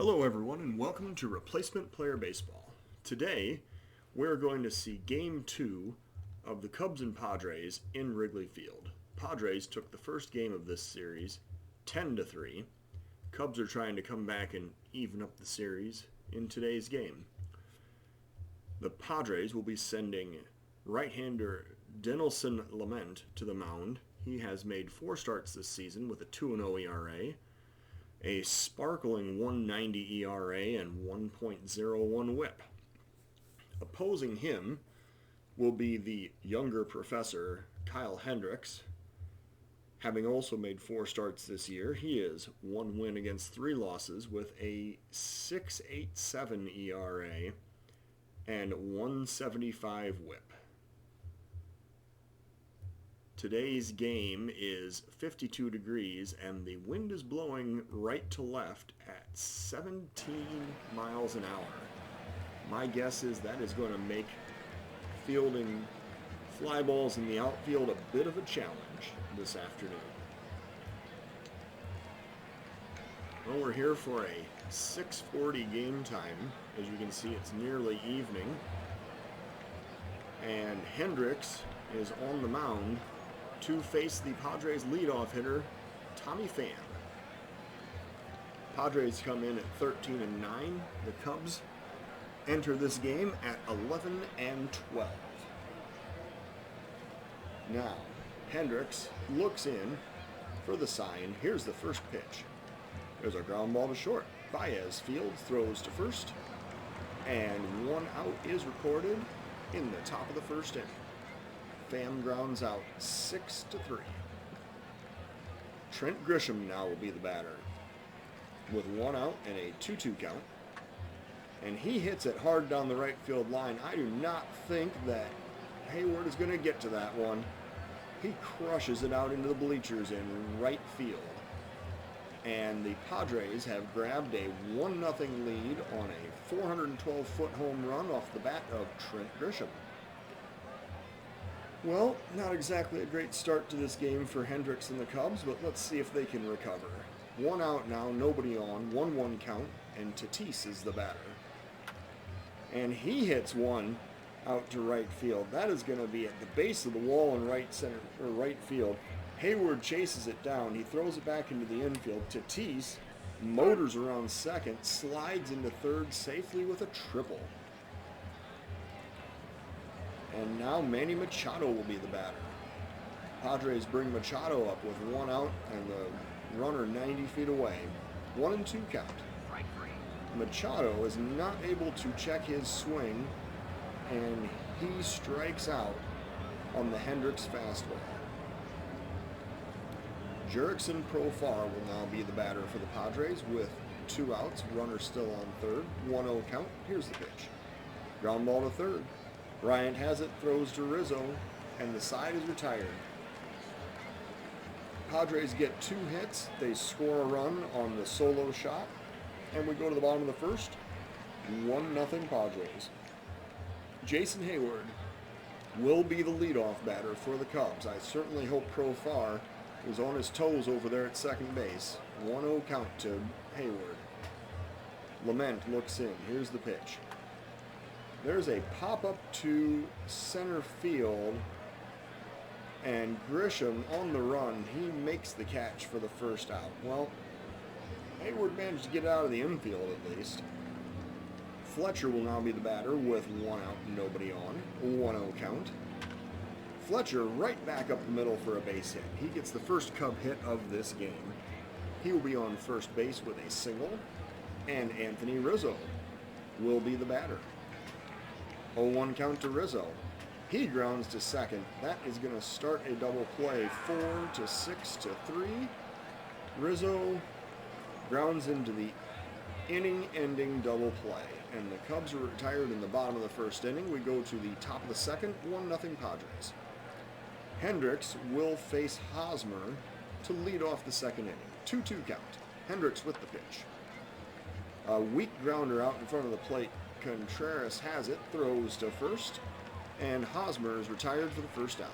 Hello everyone and welcome to Replacement Player Baseball. Today we're going to see Game 2 of the Cubs and Padres in Wrigley Field. Padres took the first game of this series 10-3. Cubs are trying to come back and even up the series in today's game. The Padres will be sending right-hander Dinelson Lamet to the mound. He has made 4 starts this season with a 2.0 ERA. A sparkling 1.90 ERA and 1.01 whip. Opposing him will be the younger professor, Kyle Hendricks. Having also made 4 starts this year, he is 1 win against 3 losses with a 6.87 ERA and 1.75 whip. Today's game is 52 degrees and the wind is blowing right to left at 17 miles an hour. My guess is that is going to make fielding fly balls in the outfield a bit of a challenge this afternoon. Well, we're here for a 6:40 game time. As you can see, it's nearly evening. And Hendricks is on the mound to face the Padres leadoff hitter, Tommy Pham. Padres come in at 13-9. The Cubs enter this game at 11-12. Now, Hendricks looks in for the sign. Here's the first pitch. There's a ground ball to short. Baez fields, throws to first, and 1 out is recorded in the top of the first inning. Pham grounds out 6-3. Trent Grisham now will be the batter with 1 out and a 2-2 count. And he hits it hard down the right field line. I do not think that Hayward is going to get to that one. He crushes it out into the bleachers in right field. And the Padres have grabbed a 1-0 lead on a 412-foot home run off the bat of Trent Grisham. Well, not exactly a great start to this game for Hendricks and the Cubs, but let's see if they can recover. 1 out now, nobody on, 1-1 count, and Tatis is the batter. And he hits one out to right field. That is going to be at the base of the wall in right field. Hayward chases it down. He throws it back into the infield. Tatis motors around second, slides into third safely with a triple. And now Manny Machado will be the batter. Padres bring Machado up with 1 out and the runner 90 feet away. 1-2 count. Machado is not able to check his swing, and he strikes out on the Hendricks fastball. Jurickson Profar will now be the batter for the Padres with 2 outs, runner still on third, 1-0 count. Here's the pitch. Ground ball to third. Bryant has it, throws to Rizzo, and the side is retired. Padres get 2 hits. They score a run on the solo shot, and we go to the bottom of the first. 1-0 Padres. Jason Hayward will be the leadoff batter for the Cubs. I certainly hope Profar is on his toes over there at second base. 1-0 count to Hayward. Lamet looks in. Here's the pitch. There's a pop-up to center field, and Grisham on the run. He makes the catch for the first out. Well, Hayward managed to get out of the infield at least. Fletcher will now be the batter with 1 out and nobody on. 1-0 count. Fletcher right back up the middle for a base hit. He gets the first Cub hit of this game. He will be on first base with a single, and Anthony Rizzo will be the batter. 0-1 count to Rizzo. He grounds to second. That is going to start a double play. 4-6-3. Rizzo grounds into the inning-ending double play. And the Cubs are retired in the bottom of the first inning. We go to the top of the second. 1-0 Padres. Hendricks will face Hosmer to lead off the second inning. 2-2 count. Hendricks with the pitch. A weak grounder out in front of the plate. Contreras has it, throws to first, and Hosmer is retired for the first out.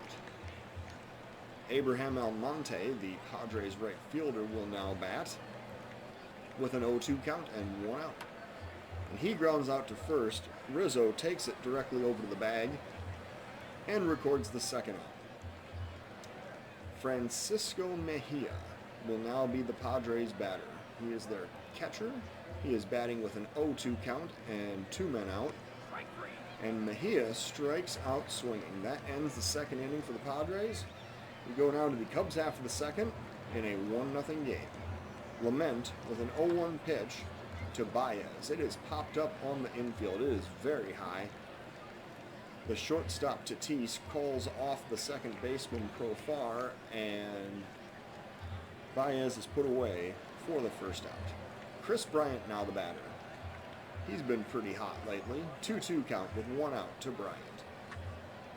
Abraham Almonte, the Padres right fielder, will now bat. with an 0-2 count and 1 out. And he grounds out to first. Rizzo takes it directly over to the bag and records the second out. Francisco Mejia will now be the Padres batter. He is their catcher. He is batting with an 0-2 count and 2 men out. And Mejia strikes out swinging. That ends the second inning for the Padres. We go now to the Cubs half of the second in a 1-0 game. Lament with an 0-1 pitch to Baez. It is popped up on the infield. It is very high. The shortstop Tatis calls off the second baseman Profar, and Baez is put away for the first out. Chris Bryant now the batter. He's been pretty hot lately. 2-2 count with 1 out to Bryant.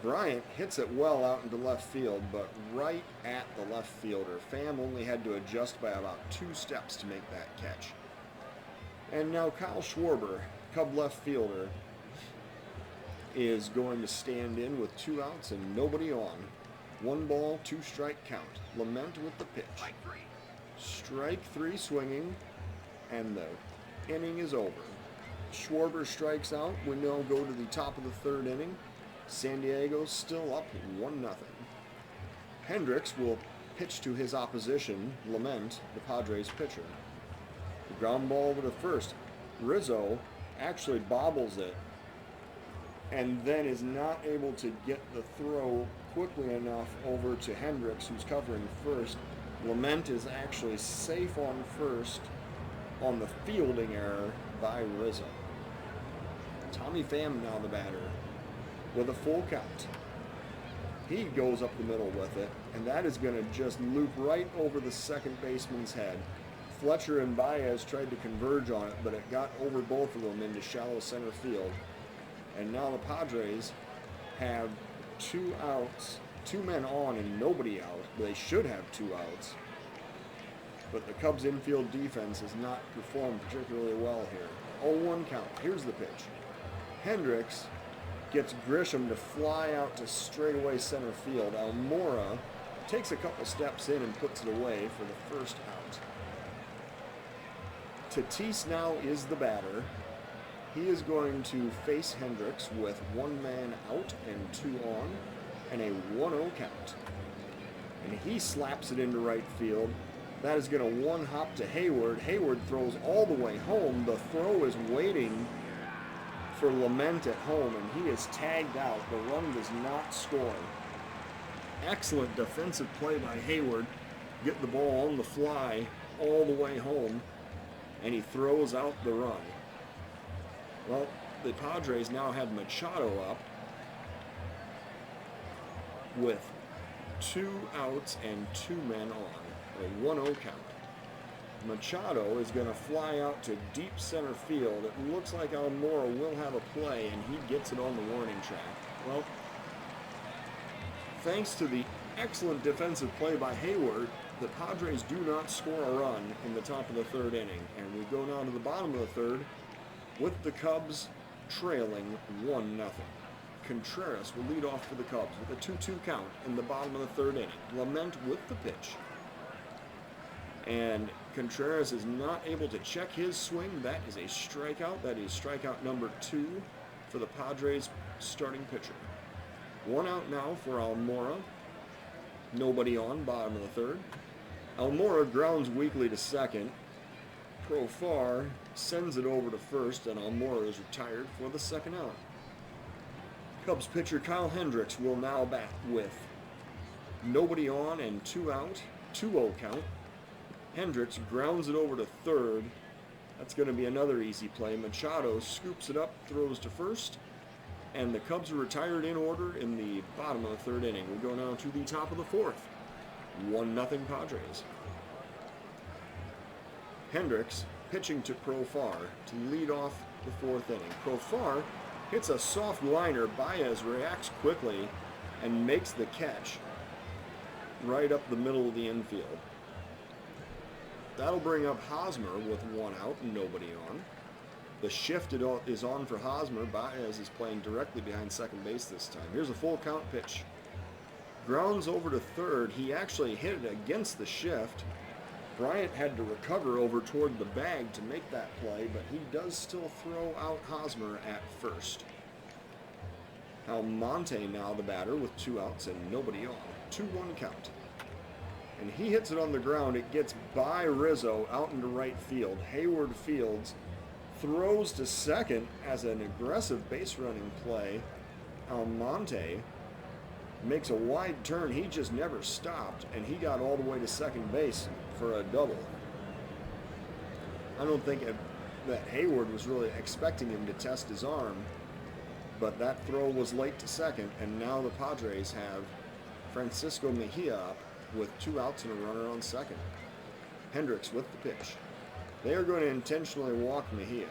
Bryant hits it well out into left field, but right at the left fielder. Pham only had to adjust by about 2 steps to make that catch. And now Kyle Schwarber, Cub left fielder, is going to stand in with 2 outs and nobody on. 1 ball, 2 strike count. Lament with the pitch. Strike 3 swinging, and the inning is over. Schwarber strikes out. We now go to the top of the 3rd inning. San Diego still up 1-0. Hendricks will pitch to his opposition, Lament, the Padres pitcher. The ground ball over to first. Rizzo actually bobbles it and then is not able to get the throw quickly enough over to Hendricks, who's covering first. Lament is actually safe on first on the fielding error by Rizzo. Tommy Pham now the batter with a full count. He goes up the middle with it, and that is going to just loop right over the second baseman's head. Fletcher and Baez tried to converge on it, but it got over both of them into shallow center field. And now the Padres have 2 outs, 2 men on and nobody out. They should have 2 outs. But the Cubs infield defense has not performed particularly well here. 0-1 count. Here's the pitch. Hendricks gets Grisham to fly out to straightaway center field. Almora takes a couple steps in and puts it away for the first out. Tatis now is the batter. He is going to face Hendricks with 1 man out and 2 on and a 1-0 count. And he slaps it into right field. That is going to 1-hop to Hayward. Hayward throws all the way home. The throw is waiting for Lament at home, and he is tagged out. The run does not score. Excellent defensive play by Hayward. Get the ball on the fly all the way home, and he throws out the run. Well, the Padres now have Machado up with 2 outs and 2 men on, a 1-0 count. Machado is going to fly out to deep center field. It looks like Almora will have a play, and he gets it on the warning track. Well, thanks to the excellent defensive play by Hayward, the Padres do not score a run in the top of the 3rd inning, and we go now to the bottom of the 3rd with the Cubs trailing 1-0. Contreras will lead off for the Cubs with a 2-2 count in the bottom of the 3rd inning. Lament with the pitch. And Contreras is not able to check his swing. That is a strikeout. That is strikeout number 2 for the Padres starting pitcher. 1 out now for Almora. Nobody on, bottom of the 3rd. Almora grounds weakly to second. Profar sends it over to first, and Almora is retired for the 2nd out. Cubs pitcher Kyle Hendricks will now bat with nobody on and 2 out. 2-0 count. Hendricks grounds it over to 3rd. That's going to be another easy play. Machado scoops it up, throws to first, and the Cubs are retired in order in the bottom of the 3rd inning. We go now to the top of the 4th. 1-0 Padres. Hendricks pitching to Profar to lead off the 4th inning. Profar hits a soft liner. Baez reacts quickly and makes the catch right up the middle of the infield. That'll bring up Hosmer with 1 out and nobody on. The shift is on for Hosmer. Baez is playing directly behind second base this time. Here's a full count pitch. Grounds over to 3rd. He actually hit it against the shift, Bryant had to recover over toward the bag to make that play, but he does still throw out Hosmer at first. Almonte now the batter with 2 outs and nobody on. 2-1 count. And he hits it on the ground. It gets by Rizzo out into right field. Hayward fields, throws to second as an aggressive base running play. Almonte makes a wide turn. He just never stopped, and he got all the way to second base for a double. I don't think that Hayward was really expecting him to test his arm, but that throw was late to second, and now the Padres have Francisco Mejia up with 2 outs and a runner on second. Hendricks with the pitch. They are going to intentionally walk Mejia,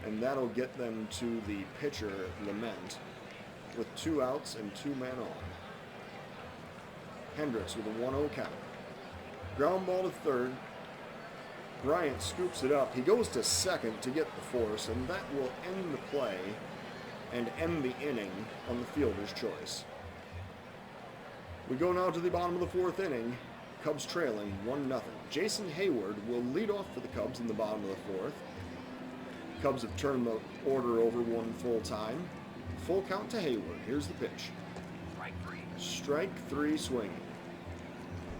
and that'll get them to the pitcher, Lament, with 2 outs and 2 men on. Hendricks with a 1-0 count. Ground ball to third. Bryant scoops it up. He goes to second to get the force, and that will end the play and end the inning on the fielder's choice. We go now to the bottom of the 4th inning. Cubs trailing 1-0. Jason Hayward will lead off for the Cubs in the bottom of the 4th. Cubs have turned the order over 1 full time. Full count to Hayward. Here's the pitch. Strike 3 swinging.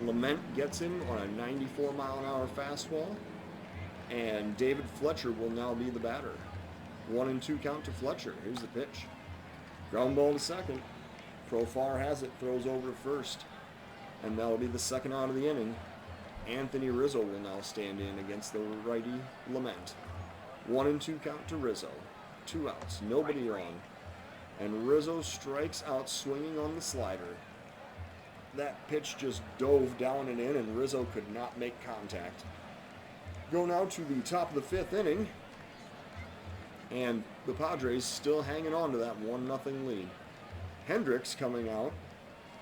Lament gets him on a 94-mile-an-hour fastball, and David Fletcher will now be the batter. 1-2 count to Fletcher. Here's the pitch. Ground ball to second. Profar has it, throws over to first, and that'll be the second out of the inning. Anthony Rizzo will now stand in against the righty Lament. 1-2 count to Rizzo. 2 outs, nobody on, and Rizzo strikes out swinging on the slider. That pitch just dove down and in, and Rizzo could not make contact. Go now to the top of the 5th inning, and the Padres still hanging on to that 1-0 lead. Hendricks coming out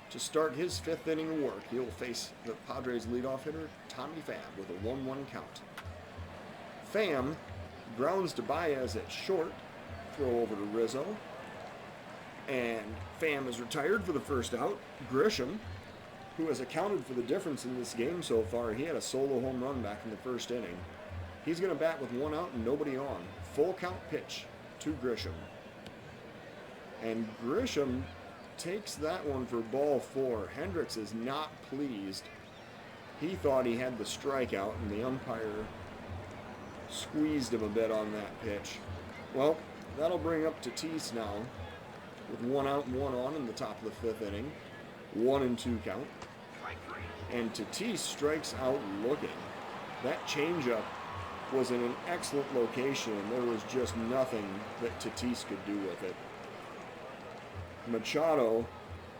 to start his 5th inning of work. He'll face the Padres leadoff hitter, Tommy Pham, with a 1-1 count. Pham grounds to Baez at short, throw over to Rizzo, and Pham is retired for the first out. Grisham, who has accounted for the difference in this game so far, he had a solo home run back in the 1st inning. He's going to bat with 1 out and nobody on. Full count pitch to Grisham. And Grisham takes that one for ball 4. Hendricks is not pleased. He thought he had the strikeout, and the umpire squeezed him a bit on that pitch. Well, that'll bring up Tatis now with 1 out and 1 on in the top of the 5th inning. 1-2 count. And Tatis strikes out looking. That changeup was in an excellent location, and there was just nothing that Tatis could do with it. Machado,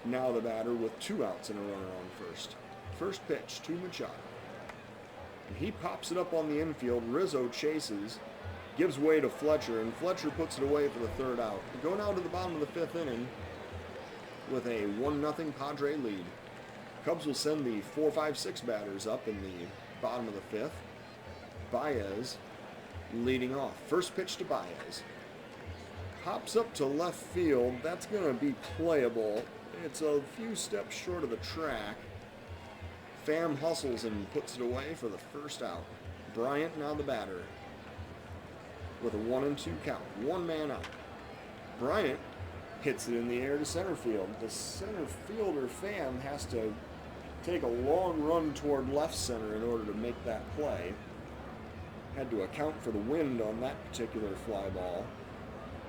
now the batter with 2 outs and a runner on first. First pitch to Machado. And he pops it up on the infield. Rizzo chases, gives way to Fletcher, and Fletcher puts it away for the 3rd out. We go now to the bottom of the 5th inning with a 1-0 Padre lead. Cubs will send the 4, 5, 6 batters up in the bottom of the 5th. Baez leading off. First pitch to Baez. Hops up to left field. That's going to be playable. It's a few steps short of the track. Pham hustles and puts it away for the 1st out. Bryant now the batter with a 1-2 count. 1 man out. Bryant hits it in the air to center field. The center fielder, Pham, has to take a long run toward left center in order to make that play. Had to account for the wind on that particular fly ball.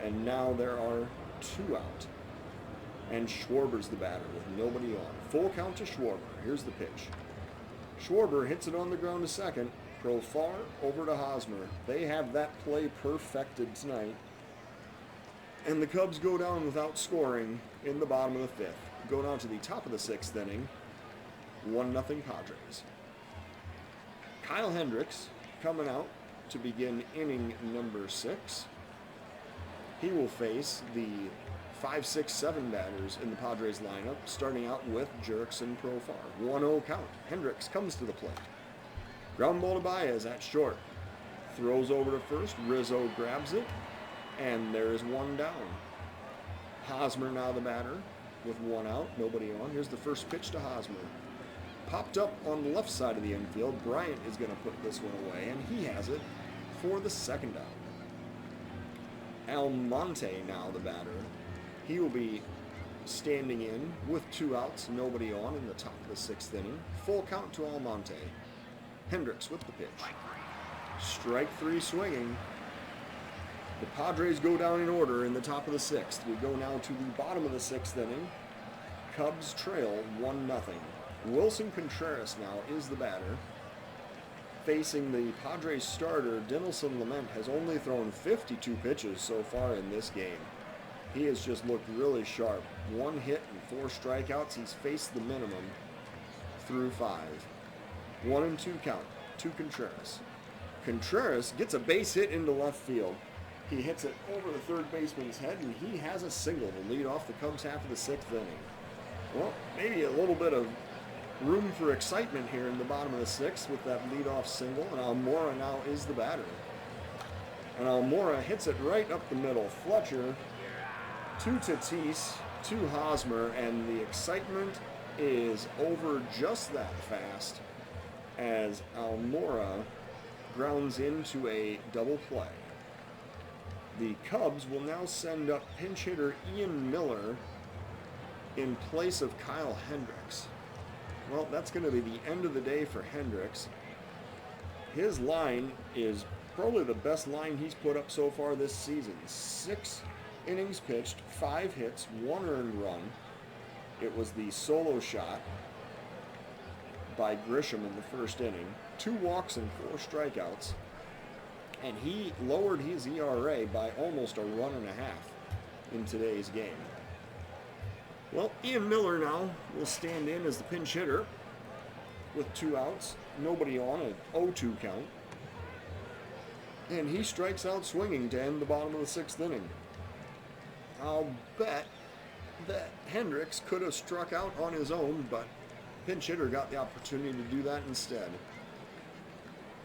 And now there are 2 out. And Schwarber's the batter with nobody on. Full count to Schwarber. Here's the pitch. Schwarber hits it on the ground to second. Profar over to Hosmer. They have that play perfected tonight. And the Cubs go down without scoring in the bottom of the 5th. Go down to the top of the 6th inning. 1-0 Padres. Kyle Hendricks coming out to begin inning number 6. He will face the 5, 6, 7 batters in the Padres lineup, starting out with Jerks and Profar. 1-0 count. Hendricks comes to the plate. Ground ball to Baez at short. Throws over to first. Rizzo grabs it, and there is 1 down. Hosmer now the batter with 1 out, nobody on. Here's the first pitch to Hosmer. Popped up on the left side of the infield. Bryant is going to put this one away, and he has it for the second out. Almonte now the batter. He will be standing in with 2 outs, nobody on in the top of the 6th inning. Full count to Almonte. Hendricks with the pitch. Strike 3 swinging. The Padres go down in order in the top of the 6th. We go now to the bottom of the 6th inning. Cubs trail 1-0. Wilson Contreras now is the batter. Facing the Padres starter, Dinelson Lamet has only thrown 52 pitches so far in this game. He has just looked really sharp. 1 hit and 4 strikeouts. He's faced the minimum through 5. 1-2 count to Contreras. Contreras gets a base hit into left field. He hits it over the third baseman's head, and he has a single to lead off the Cubs half of the 6th inning. Well, maybe a little bit of room for excitement here in the bottom of the 6th with that leadoff single, and Almora now is the batter. And Almora hits it right up the middle. Fletcher to Tatis to Hosmer, and the excitement is over just that fast as Almora grounds into a double play. The Cubs will now send up pinch hitter Ian Miller in place of Kyle Hendricks. Well, that's going to be the end of the day for Hendricks. His line is probably the best line he's put up so far this season. 6 innings pitched, 5 hits, 1 earned run. It was the solo shot by Grisham in the first inning. 2 walks and 4 strikeouts. And he lowered his ERA by almost a run and a half in today's game. Well, Ian Miller now will stand in as the pinch hitter with 2 outs, nobody on, an 0-2 count. And he strikes out swinging to end the bottom of the 6th inning. I'll bet that Hendricks could have struck out on his own, but pinch hitter got the opportunity to do that instead.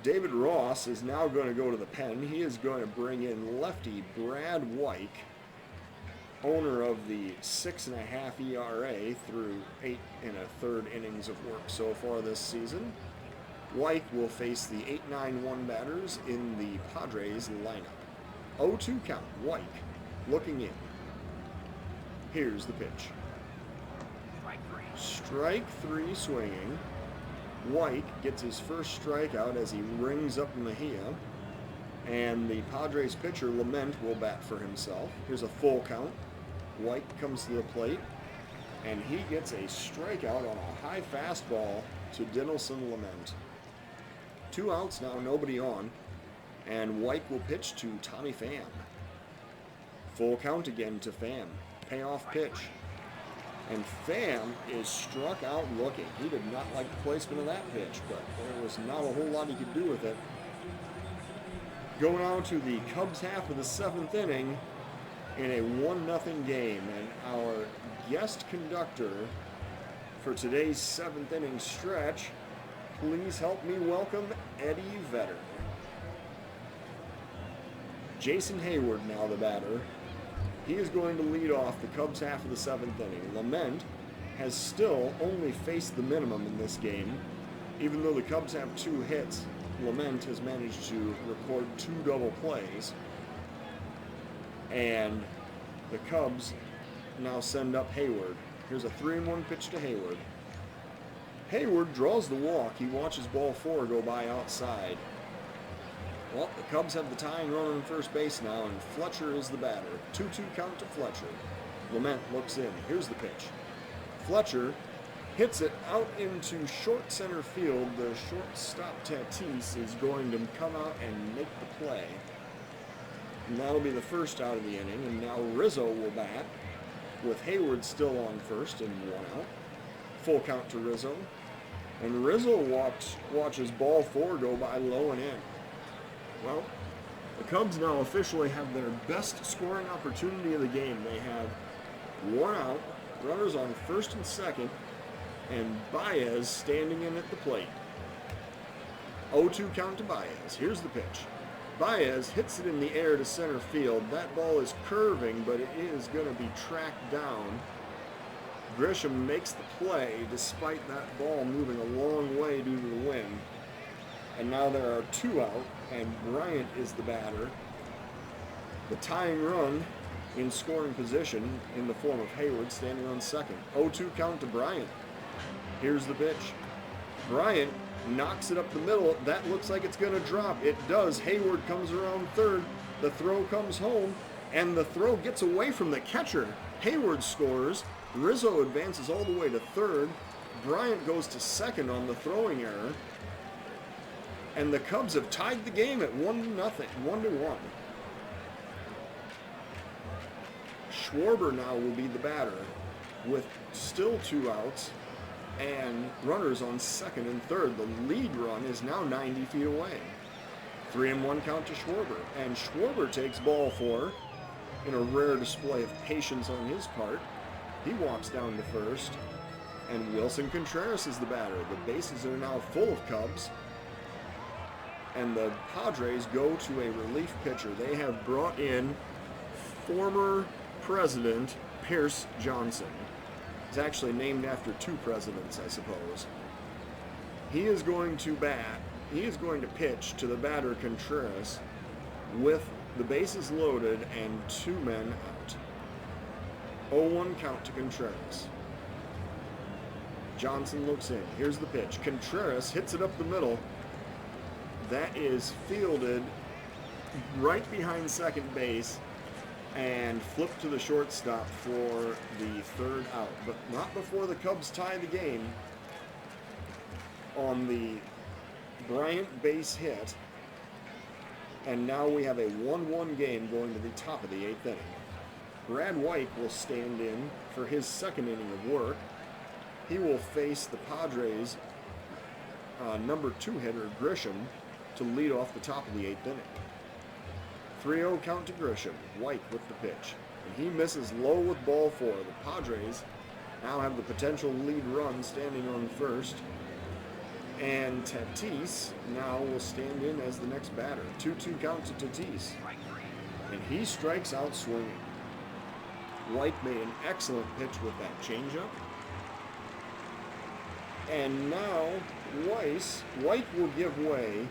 David Ross is now going to go to the pen. He is going to bring in lefty Brad Wyke, owner of the 6.5 ERA through 8 1/3 innings of work so far this season. Wyke will face the 8-9-1 batters in the Padres lineup. 0-2 count. Wyke looking in. Here's the pitch. Strike 3 swinging. Wyke gets his first strikeout as he rings up Mejia. And the Padres pitcher, Lamet, will bat for himself. Here's a full count. Wyke comes to the plate, and he gets a strikeout on a high fastball to Dinelson Lamet. 2 outs now, nobody on, and Wyke will pitch to Tommy Pham. Full count again to Pham. Payoff pitch. And Pham is struck out looking. He did not like the placement of that pitch, but there was not a whole lot he could do with it. Going on to the Cubs half of the 7th inning in a 1-0 game, and our guest conductor for today's 7th inning stretch, please help me welcome Eddie Vedder. Jason Hayward now the batter. He is going to lead off the Cubs half of the 7th inning. Lamet has still only faced the minimum in this game. Even though the Cubs have 2 hits, Lamet has managed to record 2 double plays. And the Cubs now send up Hayward. Here's a 3-1 pitch to Hayward. Hayward draws the walk. He watches ball 4 go by outside. Well, the Cubs have the tying run on first base now, and Fletcher is the batter. 2-2 count to Fletcher. Lamet looks in. Here's the pitch. Fletcher hits it out into short center field. The shortstop Tatis is going to come out and make the play. And that'll be the first out of the inning, and now Rizzo will bat with Hayward still on first and 1 out. Full count to Rizzo. And Rizzo watches ball 4 go by low and in. Well, the Cubs now officially have their best scoring opportunity of the game. They have 1 out, runners on first and second, and Baez standing in at the plate. 0-2 count to Baez. Here's the pitch. Baez hits it in the air to center field. That ball is curving, but it is going to be tracked down. Grisham makes the play despite that ball moving a long way due to the wind. And now there are 2 out, and Bryant is the batter. The tying run in scoring position in the form of Hayward standing on second. 0-2 count to Bryant. Here's the pitch. Bryant knocks it up the middle. That looks like it's going to drop. It does. Hayward comes around third. The throw comes home, and the throw gets away from the catcher. Hayward scores. Rizzo advances all the way to third. Bryant goes to second on the throwing error. And the Cubs have tied the game at 1-0, 1-1. Schwarber now will be the batter with still 2 outs and runners on second and third. The lead run is now 90 feet away. 3-1 count to Schwarber. And Schwarber takes ball 4 in a rare display of patience on his part. He walks down to first. And Wilson Contreras is the batter. The bases are now full of Cubs. And the Padres go to a relief pitcher. They have brought in former President Pierce Johnson. He's actually named after 2 presidents, I suppose. He is going to pitch to the batter Contreras with the bases loaded and 2 men out. 0-1 count to Contreras. Johnson looks in. Here's the pitch. Contreras hits it up the middle. That is fielded right behind second base and flipped to the shortstop for the 3rd out. But not before the Cubs tie the game on the Bryant base hit. And now we have a 1-1 game going to the top of the 8th inning. Brad White will stand in for his 2nd inning of work. He will face the Padres' number 2 hitter, Grisham, to lead off the top of the 8th inning. 3-0 count to Grisham. White with the pitch. And he misses low with ball 4. The Padres now have the potential lead run standing on first. And Tatis now will stand in as the next batter. 2-2 count to Tatis. And he strikes out swinging. White made an excellent pitch with that changeup. And now White will give way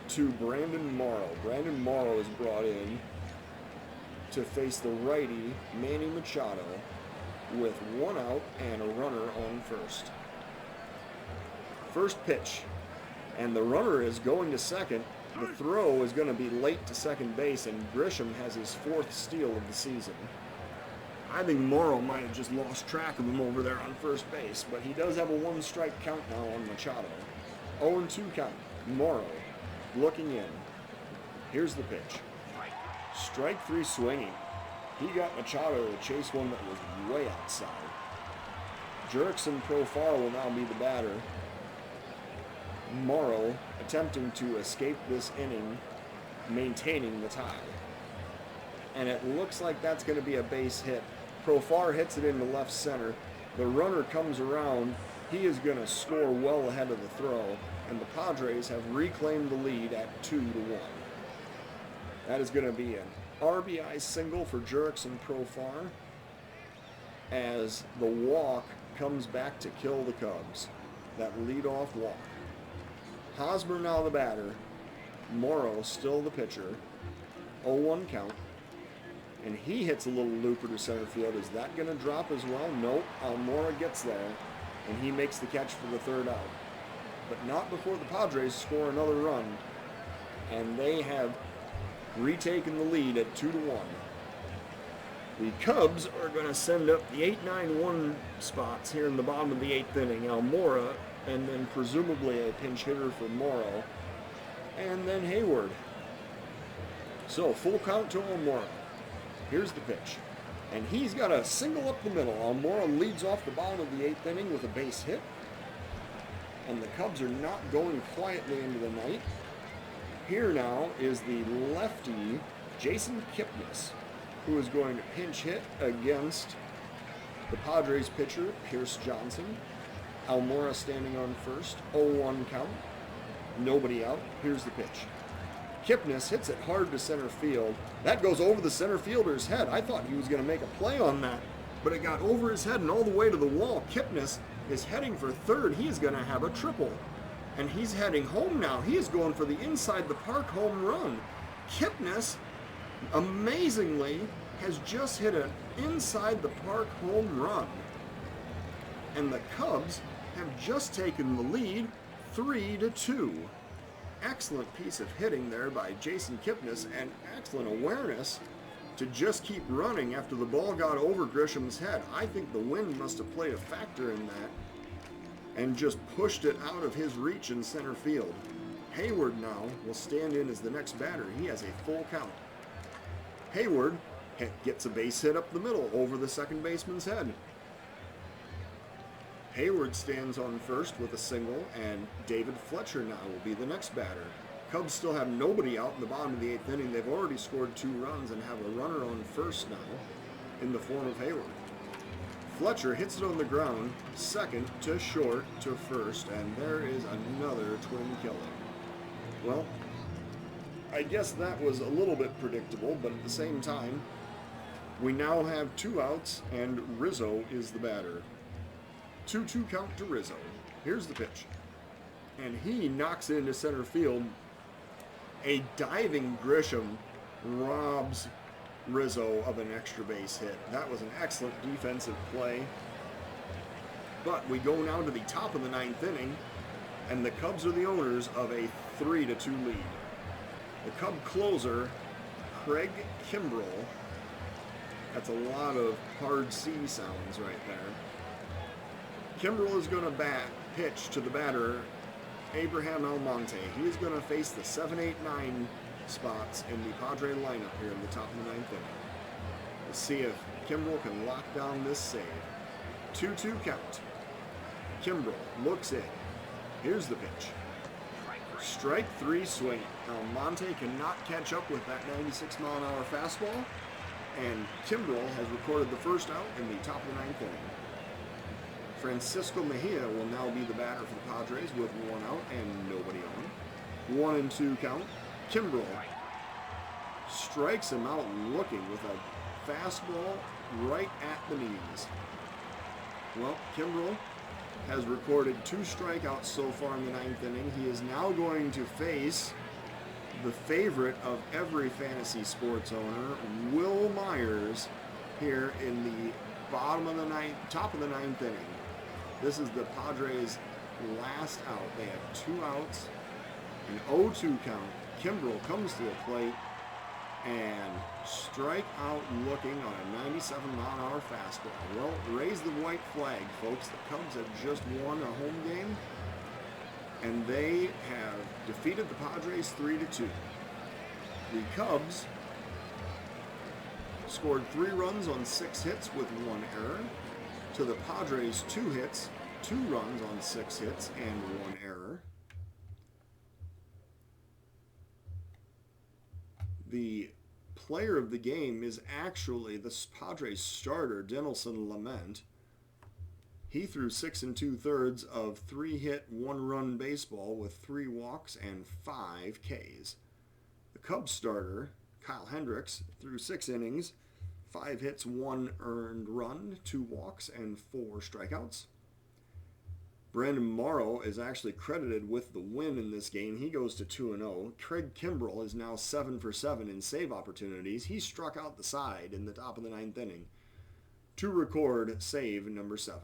to Brandon Morrow. Brandon Morrow is brought in to face the righty Manny Machado with 1 out and a runner on first. First pitch, and the runner is going to second. The throw is going to be late to second base, and Grisham has his 4th steal of the season. I think Morrow might have just lost track of him over there on first base, but he does have a 1-strike count now on Machado. 0-2 count. Morrow looking in. Here's the pitch. Strike 3 swinging. He got Machado to chase one that was way outside. Jurickson Profar will now be the batter. Morrow attempting to escape this inning, maintaining the tie. And it looks like that's going to be a base hit. Profar hits it into left center. The runner comes around. He is going to score well ahead of the throw. And the Padres have reclaimed the lead at 2-1. That is going to be an RBI single for Jurickson Profar as the walk comes back to kill the Cubs. That leadoff walk. Hosmer now the batter. Morrow still the pitcher. 0-1 count. And he hits a little looper to center field. Is that going to drop as well? Nope. Almora gets there, and he makes the catch for the 3rd out. But not before the Padres score another run. And they have retaken the lead at 2-1. The Cubs are going to send up the 8-9-1 spots here in the bottom of the 8th inning. Almora, and then presumably a pinch hitter for Morrow, and then Hayward. So full count to Almora. Here's the pitch. And he's got a single up the middle. Almora leads off the bottom of the 8th inning with a base hit. And the Cubs are not going quietly into the night. Here now is the lefty, Jason Kipnis, who is going to pinch hit against the Padres pitcher, Pierce Johnson. Almora standing on first. 0-1 count. Nobody out. Here's the pitch. Kipnis hits it hard to center field. That goes over the center fielder's head. I thought he was going to make a play on that. but it got over his head and all the way to the wall. Kipnis is heading for third. He is going to have a triple. And he's heading home now. He is going for the inside the park home run. Kipnis, amazingly, has just hit an inside the park home run. And the Cubs have just taken the lead 3-2. Excellent piece of hitting there by Jason Kipnis and excellent awareness to just keep running after the ball got over Grisham's head. I think the wind must have played a factor in that and just pushed it out of his reach in center field. Hayward now will stand in as the next batter. He has a full count. Hayward gets a base hit up the middle over the second baseman's head. Hayward stands on first with a single, and David Fletcher now will be the next batter. Cubs still have nobody out in the bottom of the 8th inning. They've already scored 2 runs and have a runner on first now in the form of Hayward. Fletcher hits it on the ground, second to short to first, and there is another twin killing. Well, I guess that was a little bit predictable, but at the same time, we now have 2 outs, and Rizzo is the batter. 2-2 count to Rizzo. Here's the pitch. And he knocks it into center field. A diving Grisham robs Rizzo of an extra base hit. That was an excellent defensive play. But we go now to the top of the 9th inning, and the Cubs are the owners of a 3-2 lead. The Cub closer, Craig Kimbrell. That's a lot of hard C sounds right there. Kimbrell is going to pitch to the batter, Abraham Almonte. He is going to face the 7, 8, 9 spots in the Padre lineup here in the top of the 9th inning. Let's see if Kimbrell can lock down this save. 2-2 count. Kimbrell looks in. Here's the pitch. Strike 3 swing. Almonte cannot catch up with that 96-mile-an-hour fastball, and Kimbrell has recorded the first out in the top of the 9th inning. Francisco Mejia will now be the batter for the Padres with 1 out and nobody on. 1-2 count. Kimbrell strikes him out looking with a fastball right at the knees. Well, Kimbrell has recorded 2 strikeouts so far in the 9th inning. He is now going to face the favorite of every fantasy sports owner, Will Myers, here in the top of the 9th inning. This is the Padres' last out. They have 2 outs, an 0-2 count. Kimbrell comes to the plate and strike out looking on a 97-mile-an-hour fastball. Well, raise the white flag, folks. The Cubs have just won a home game, and they have defeated the Padres 3-2. The Cubs scored 3 runs on 6 hits with 1 error. To the Padres, 2 hits, 2 runs on 6 hits, and 1 error. The player of the game is actually the Padres starter, Dinelson Lamet. He threw 6 2/3 of 3-hit, 1-run baseball with 3 walks and 5 Ks. The Cubs starter, Kyle Hendricks, threw 6 innings, 5 hits, 1 earned run, 2 walks, and 4 strikeouts. Brandon Morrow is actually credited with the win in this game. He goes to 2-0. Craig Kimbrell is now 7 for 7 in save opportunities. He struck out the side in the top of the 9th inning to record save number 7.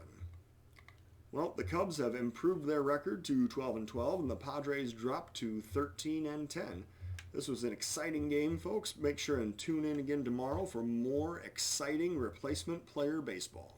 Well, the Cubs have improved their record to 12-12, and the Padres dropped to 13-10. This was an exciting game, folks. Make sure and tune in again tomorrow for more exciting replacement player baseball.